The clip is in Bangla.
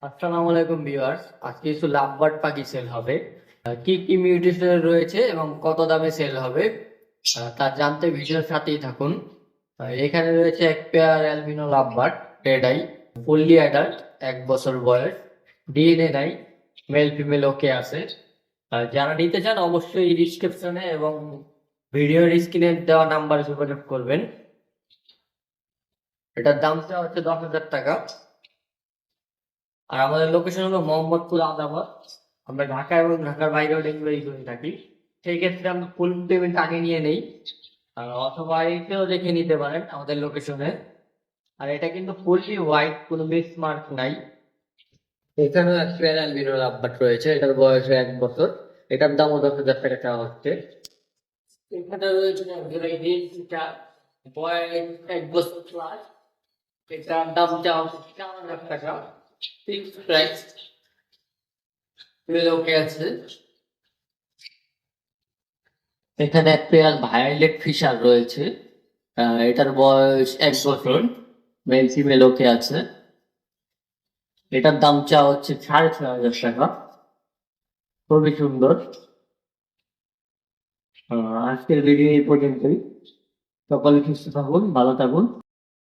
আসসালামু আলাইকুম ভিউয়ার্স, আজকে কিছু লাভবার্ড পাখি সেল হবে। কি কি মিউটেশন রয়েছে এবং কত দামে সেল হবে তা জানতে ভিডিওর সাথেই থাকুন। এখানে রয়েছে এক pair albino lovebird, red eye, fully adult, 1 বছর বয়স, ডিএনএ নাই, মেল ফিমেল ওকে আছে। যারা নিতে চান অবশ্যই ডিসক্রিপশনে এবং ভিডিওর স্ক্রিনে দেওয়া নাম্বারে যোগাযোগ করবেন। এটার দামটা হচ্ছে 10,000 টাকা। আর আমাদের লোকেশন হলো মোহাম্মদপুর আদাবর। আমরা ঢাকা এবং ঢাকার বাইরেও ডেলিভারি করে থাকি। সেই ক্ষেত্রে আমরা ফুল পেমেন্ট আগে নিয়ে নেই, অথবা এসেও দেখে নিতে পারেন আমাদের লোকেশনে। আর এটা কিন্তু ফুললি হোয়াইট, কোনো মিস মার্ক নাই। এখানেও এক পেয়ার অ্যালবিনো লাভবার্ড রয়েছে, এটার বয়স 1 বছর। এটার দামও 10,000 টাকা চাওয়া হচ্ছে। এখানে রয়েছে এটা বয়স 1 বছর প্লাস। এটার দাম চাওয়া হচ্ছে 4,000 টাকা, ফিক্সড প্রাইস। ওকে আছে। এখানে এক পেয়ার ভায়োলেট ফিশার রয়েছে, এটার বয়স 1 বছর, মেল ফিমেল ওকে আছে। এটার দাম চা হচ্ছে 6,500 টাকা, খুবই সুন্দর। আজকের ভিডিও এই পর্যন্তই। সকলে সুস্থ থাকুন, ভালো থাকুন।